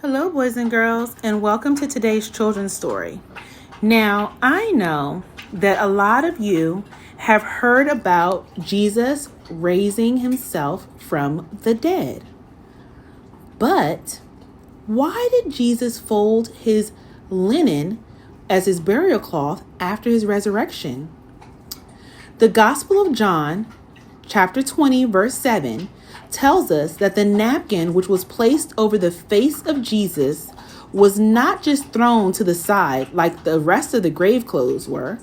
Hello, boys and girls, and welcome to today's children's story. Now, I know that a lot of you have heard about Jesus raising himself from the dead. But why did Jesus fold his linen as his burial cloth after his resurrection? The Gospel of John, chapter 20, verse 7, tells us that the napkin which was placed over the face of Jesus was not just thrown to the side like the rest of the grave clothes were.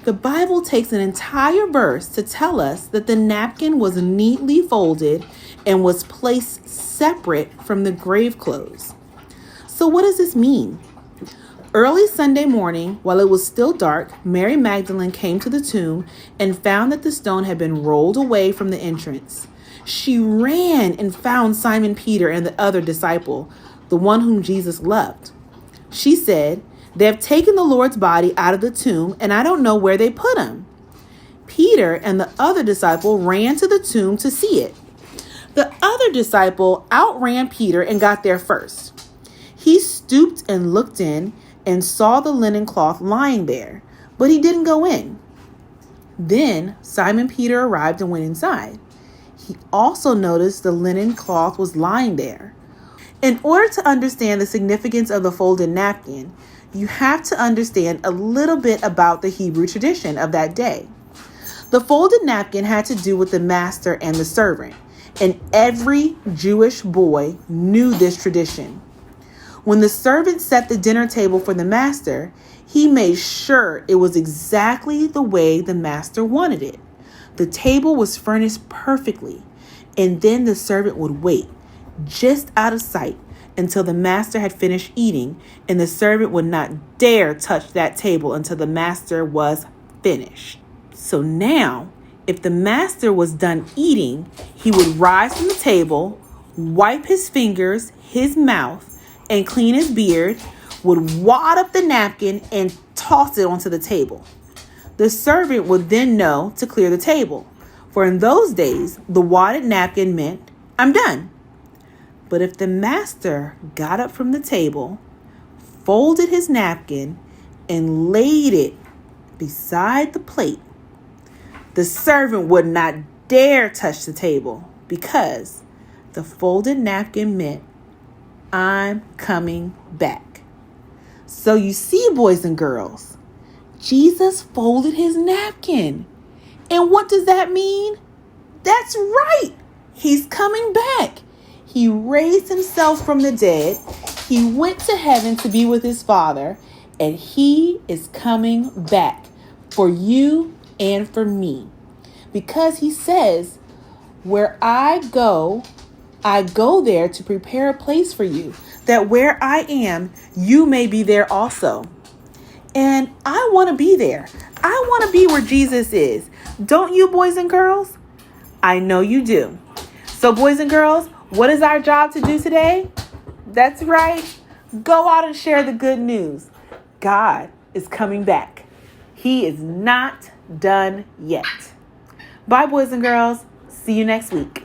The Bible takes an entire verse to tell us that the napkin was neatly folded and was placed separate from the grave clothes. So what does this mean? Early Sunday morning, while it was still dark, Mary Magdalene came to the tomb and found that the stone had been rolled away from the entrance. She ran and found Simon Peter and the other disciple, the one whom Jesus loved. She said, "They have taken the Lord's body out of the tomb, and I don't know where they put him." Peter and the other disciple ran to the tomb to see it. The other disciple outran Peter and got there first. He stooped and looked in and saw the linen cloth lying there, but he didn't go in. Then Simon Peter arrived and went inside. He also noticed the linen cloth was lying there. In order to understand the significance of the folded napkin, you have to understand a little bit about the Hebrew tradition of that day. The folded napkin had to do with the master and the servant, and every Jewish boy knew this tradition. When the servant set the dinner table for the master, he made sure it was exactly the way the master wanted it. The table was furnished perfectly, and then the servant would wait, just out of sight, until the master had finished eating, and the servant would not dare touch that table until the master was finished. So now, if the master was done eating, he would rise from the table, wipe his fingers, his mouth, and clean his beard, would wad up the napkin and toss it onto the table. The servant would then know to clear the table, for in those days, the wadded napkin meant, "I'm done." But if the master got up from the table, folded his napkin, and laid it beside the plate, the servant would not dare touch the table because the folded napkin meant, "I'm coming back." So you see, boys and girls, Jesus folded his napkin. And what does that mean? That's right. He's coming back. He raised himself from the dead. He went to heaven to be with his Father. And he is coming back for you and for me. Because he says, "Where I go there to prepare a place for you, that where I am, you may be there also." And I want to be there. I want to be where Jesus is. Don't you, boys and girls? I know you do. So, boys and girls, what is our job to do today? That's right. Go out and share the good news. God is coming back. He is not done yet. Bye, boys and girls. See you next week.